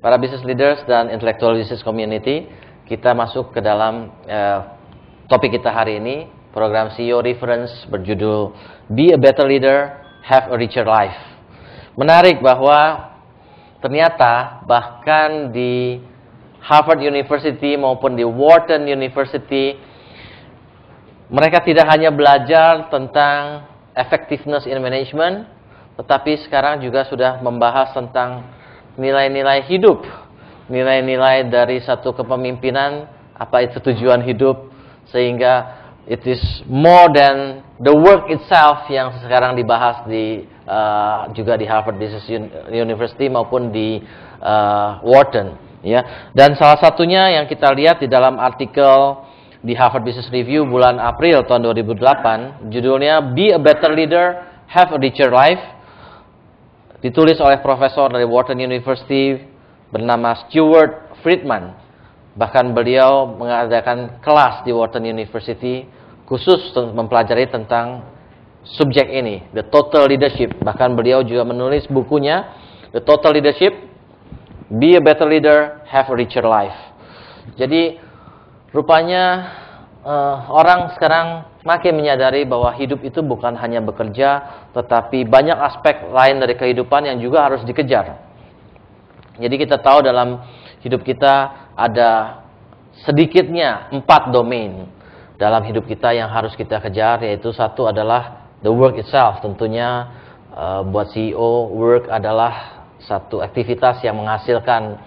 para business leaders dan intellectual business community, kita masuk ke dalam topik kita hari ini, program CEO Reference berjudul Be a Better Leader, Have a Richer Life. Menarik bahwa ternyata bahkan di Harvard University maupun di Wharton University, mereka tidak hanya belajar tentang effectiveness in management, tetapi sekarang juga sudah membahas tentang nilai-nilai hidup, nilai-nilai dari satu kepemimpinan, apa itu tujuan hidup, sehingga it is more than the work itself yang sekarang dibahas di juga di Harvard Business University maupun di Wharton, ya. Dan salah satunya yang kita lihat di dalam artikel di Harvard Business Review bulan April tahun 2008, judulnya Be a Better Leader, Have a Richer Life. Ditulis oleh profesor dari Wharton University bernama Stuart Friedman. Bahkan beliau mengadakan kelas di Wharton University khusus mempelajari tentang subjek ini, The Total Leadership. Bahkan beliau juga menulis bukunya, The Total Leadership, Be a Better Leader, Have a Richer Life. Jadi rupanya orang sekarang makin menyadari bahwa hidup itu bukan hanya bekerja, tetapi banyak aspek lain dari kehidupan yang juga harus dikejar. Jadi kita tahu dalam hidup kita ada sedikitnya 4 domain dalam hidup kita yang harus kita kejar, yaitu satu adalah the work itself. Tentunya buat CEO, work adalah satu aktivitas yang menghasilkan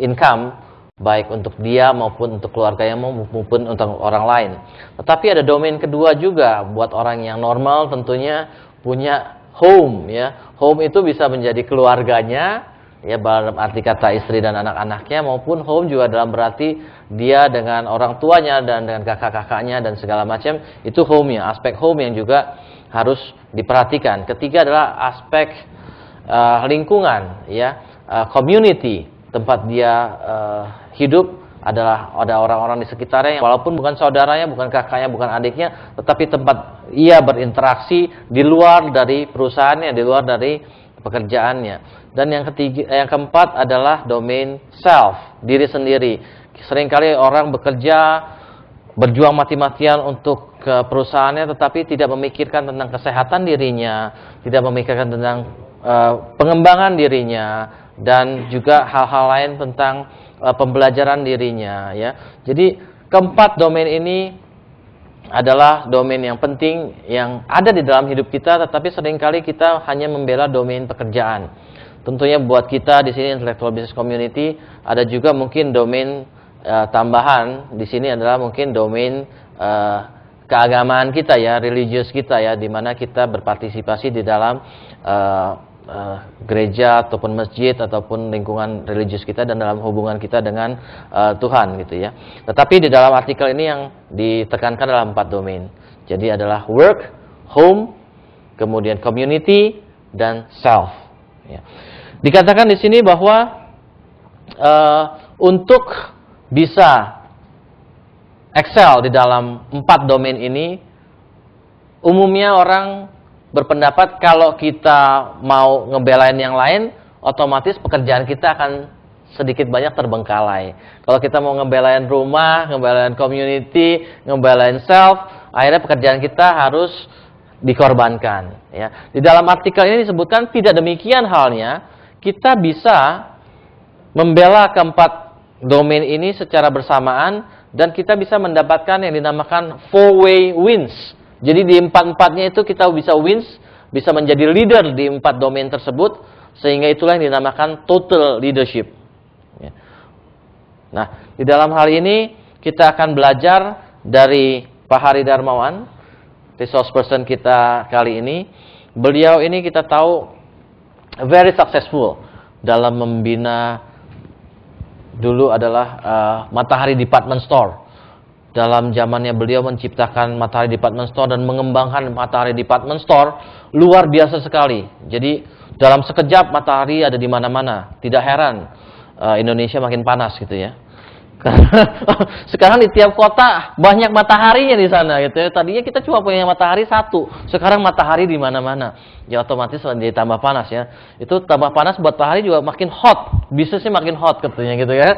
income, baik untuk dia maupun untuk keluarganya maupun untuk orang lain. Tetapi ada domain kedua juga buat orang yang normal, tentunya punya home, ya. Home itu bisa menjadi keluarganya, ya, dalam arti kata istri dan anak-anaknya, maupun home juga dalam berarti dia dengan orang tuanya dan dengan kakak-kakaknya dan segala macam. Itu home-nya, aspek home yang juga harus diperhatikan. Ketiga adalah aspek lingkungan, ya, community, tempat dia hidup, adalah ada orang-orang di sekitarnya yang walaupun bukan saudaranya, bukan kakaknya, bukan adiknya, tetapi tempat ia berinteraksi di luar dari perusahaannya, di luar dari pekerjaannya. Dan yang keempat adalah domain self, diri sendiri. Seringkali orang bekerja, berjuang mati-matian untuk ke perusahaannya, tetapi tidak memikirkan tentang kesehatan dirinya, tidak memikirkan tentang pengembangan dirinya, dan juga hal-hal lain tentang pembelajaran dirinya, ya. Jadi keempat domain ini adalah domain yang penting yang ada di dalam hidup kita, tetapi seringkali kita hanya membela domain pekerjaan. Tentunya buat kita di sini intellectual business community ada juga mungkin domain tambahan di sini adalah mungkin domain keagamaan kita, ya, religius kita, ya, di mana kita berpartisipasi di dalam gereja ataupun masjid ataupun lingkungan religius kita dan dalam hubungan kita dengan Tuhan, gitu, ya. Tetapi di dalam artikel ini yang ditekankan dalam 4 domain. Jadi adalah work, home, kemudian community, dan self, ya. Dikatakan di sini bahwa untuk bisa excel di dalam 4 domain ini, umumnya orang berpendapat kalau kita mau ngebelain yang lain, otomatis pekerjaan kita akan sedikit banyak terbengkalai. Kalau kita mau ngebelain rumah, ngebelain community, ngebelain self, akhirnya pekerjaan kita harus dikorbankan, ya. Di dalam artikel ini disebutkan tidak demikian halnya, kita bisa membela keempat domain ini secara bersamaan dan kita bisa mendapatkan yang dinamakan 4-way wins. Jadi di 4-empatnya itu kita bisa wins, bisa menjadi leader di 4 domain tersebut, sehingga itulah yang dinamakan total leadership. Nah, di dalam hal ini kita akan belajar dari Pak Hari Darmawan, resource person kita kali ini. Beliau ini kita tahu very successful dalam membina, dulu adalah Matahari Department Store. Dalam zamannya beliau menciptakan Matahari Department Store dan mengembangkan Matahari Department Store luar biasa sekali. Jadi dalam sekejap Matahari ada di mana-mana. Tidak heran Indonesia makin panas, gitu, ya. Sekarang di tiap kota banyak mataharinya di sana gitu ya. Tadinya kita cuma punya matahari satu, sekarang matahari di mana-mana. Ya otomatis jadi tambah panas ya. Itu tambah panas buat matahari juga makin hot. Bisnisnya makin hot katanya gitu ya.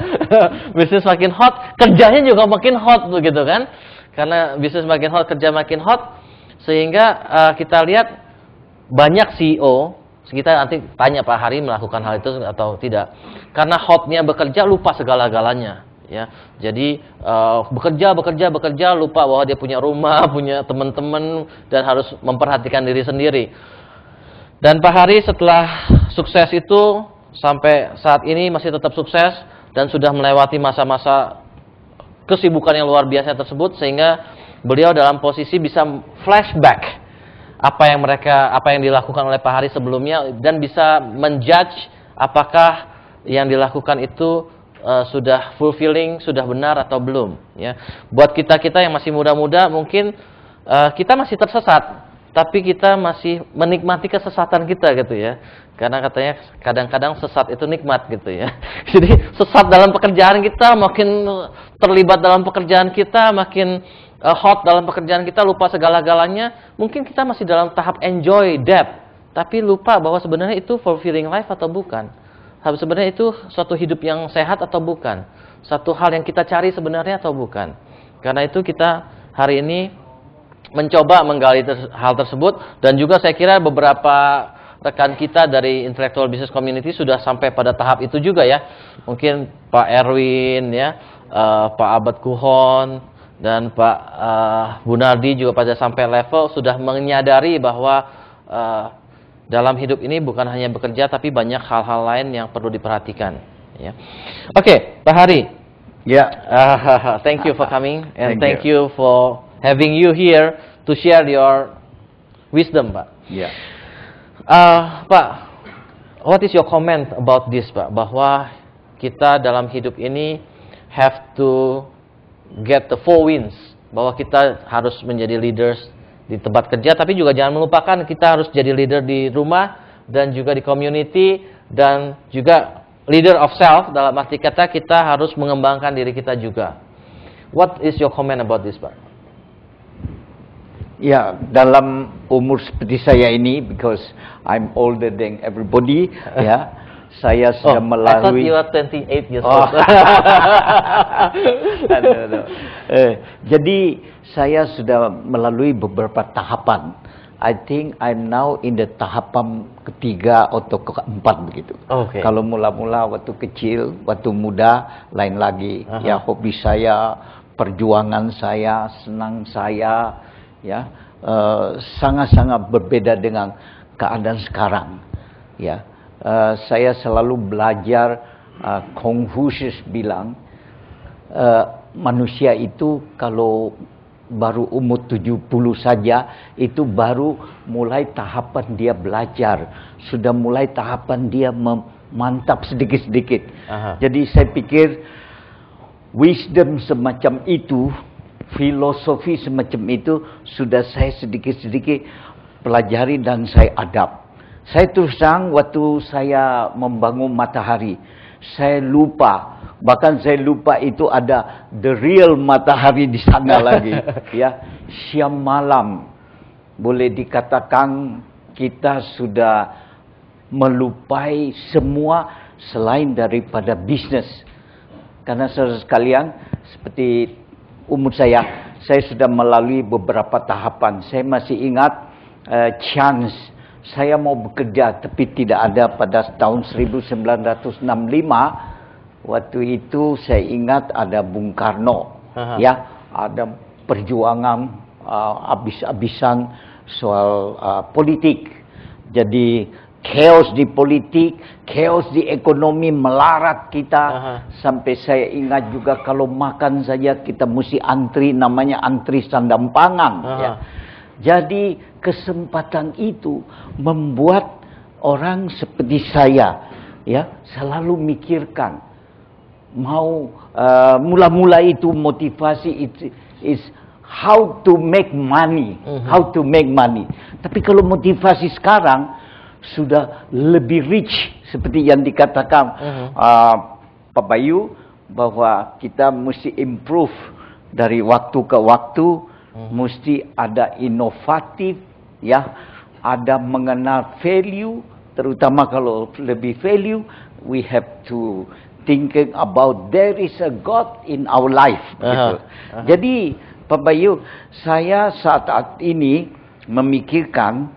Bisnis makin hot, kerjanya juga makin hot begitu kan. Karena bisnis makin hot, kerja makin hot, sehingga kita lihat banyak CEO. Kita nanti tanya Pak Hari melakukan hal itu atau tidak. Karena hotnya bekerja lupa segala-galanya. Ya, jadi bekerja lupa bahwa dia punya rumah, punya teman-teman dan harus memperhatikan diri sendiri. Dan Pak Hari setelah sukses itu sampai saat ini masih tetap sukses dan sudah melewati masa-masa kesibukan yang luar biasa tersebut sehingga beliau dalam posisi bisa flashback apa yang dilakukan oleh Pak Hari sebelumnya dan bisa menjudge apakah yang dilakukan itu sudah fulfilling, sudah benar atau belum ya. Buat kita yang masih muda-muda mungkin kita masih tersesat, tapi kita masih menikmati kesesatan kita gitu ya. Karena katanya kadang-kadang sesat itu nikmat gitu ya. Jadi sesat dalam pekerjaan kita, makin terlibat dalam pekerjaan kita, makin hot dalam pekerjaan kita, lupa segala-galanya. Mungkin kita masih dalam tahap enjoy that, tapi lupa bahwa sebenarnya itu fulfilling life atau bukan. Sebenarnya itu suatu hidup yang sehat atau bukan? Satu hal yang kita cari sebenarnya atau bukan? Karena itu kita hari ini mencoba menggali hal tersebut dan juga saya kira beberapa rekan kita dari Intellectual Business Community sudah sampai pada tahap itu juga ya. Mungkin Pak Erwin ya, Pak Abad Kuhon dan Pak Bunardi juga pada sampai level sudah menyadari bahwa dalam hidup ini bukan hanya bekerja, tapi banyak hal-hal lain yang perlu diperhatikan. Ya. Oke, Pak Hari. Ya. Thank you for coming and thank you for having you here to share your wisdom, Pak. Ya. Pak, what is your comment about this, Pak? Bahwa kita dalam hidup ini have to get the four wins. Bahwa kita harus menjadi leaders di tempat kerja, tapi juga jangan melupakan kita harus jadi leader di rumah dan juga di community dan juga leader of self dalam arti kata kita harus mengembangkan diri kita juga. What is your comment about this, Pak? Ya, dalam umur seperti saya ini, because I'm older than everybody, ya, saya sudah melalui. I thought you are 28 years old. No. Jadi saya sudah melalui beberapa tahapan. I think I'm now in the tahapan ketiga atau keempat begitu. Okay. Kalau mula-mula waktu kecil, waktu muda, lain lagi. Ya, hobi saya, perjuangan saya, senang saya, ya, sangat-sangat berbeda dengan keadaan sekarang. Ya, saya selalu belajar. Confucius bilang manusia itu kalau baru umur 70 saja itu baru mulai tahapan dia belajar, sudah mulai tahapan dia memantap sedikit-sedikit. Jadi saya pikir wisdom semacam itu, filosofi semacam itu sudah saya sedikit-sedikit pelajari dan saya adap. Saya terus terang waktu saya membangun matahari, saya lupa. Bahkan saya lupa itu ada the real matahari di sana lagi. Ya, siang malam boleh dikatakan kita sudah melupai semua selain daripada bisnis. Karena saudara sekalian, seperti umur saya sudah melalui beberapa tahapan. Saya masih ingat chance saya mau bekerja, tapi tidak ada pada tahun 1965. Waktu itu saya ingat ada Bung Karno, ya, ada perjuangan habis-habisan soal politik. Jadi chaos di politik, chaos di ekonomi melarat kita. Sampai saya ingat juga kalau makan saja kita mesti antri, namanya antri sandang pangan. Ya. Jadi kesempatan itu membuat orang seperti saya, ya, selalu mikirkan. Mau mula-mula itu motivasi is how to make money, how to make money. Tapi kalau motivasi sekarang sudah lebih rich seperti yang dikatakan Pak Bayu, bahwa kita mesti improve dari waktu ke waktu, mesti ada inovatif, ya, ada mengenal value, terutama kalau lebih value, we have to thinking about there is a God in our life. Gitu. Jadi Pak Bayu, saya saat ini memikirkan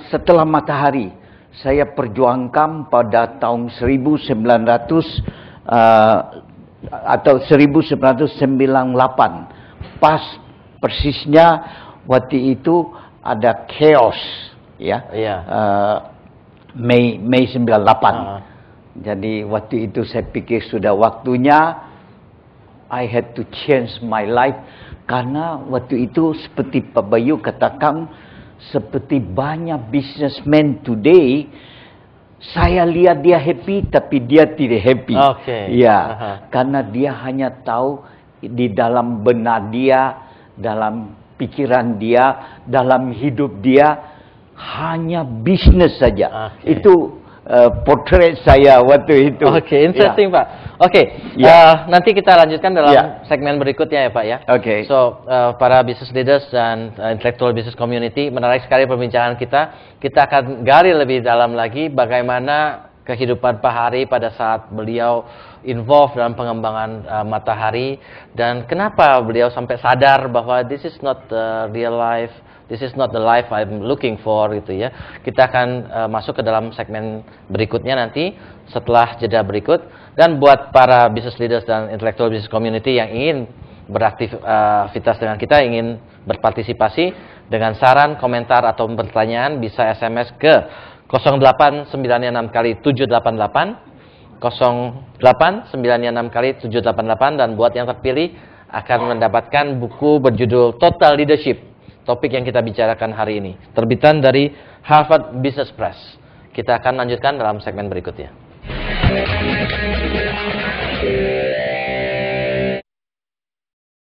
setelah matahari, saya perjuangkan pada tahun 1900 atau 1998. Pas persisnya waktu itu ada chaos, ya. Mei 98. Jadi waktu itu saya pikir sudah waktunya I had to change my life, karena waktu itu seperti Pak Bayu katakan, seperti banyak businessman today, saya lihat dia happy tapi dia tidak happy. Ya, karena dia hanya tahu di dalam benak dia, dalam pikiran dia, dalam hidup dia hanya bisnis saja. Itu potret saya waktu itu. Interesting, Pak. Nanti kita lanjutkan dalam segmen berikutnya ya, Pak ya. So, para business leaders dan intellectual business community, menarik sekali perbincangan kita. Kita akan gali lebih dalam lagi bagaimana kehidupan Pak Hari pada saat beliau involved dalam pengembangan matahari, dan kenapa beliau sampai sadar bahwa this is not the real life. This is not the life I'm looking for, gitu ya. Kita akan masuk ke dalam segmen berikutnya nanti setelah jeda berikut. Dan buat para business leaders dan intellectual business community yang ingin beraktivitas dengan kita, ingin berpartisipasi dengan saran, komentar atau pertanyaan, bisa SMS ke 0896 kali 788, 0896 kali 788, dan buat yang terpilih akan mendapatkan buku berjudul Total Leadership. Topik yang kita bicarakan hari ini, terbitan dari Harvard Business Press. Kita akan lanjutkan dalam segmen berikutnya.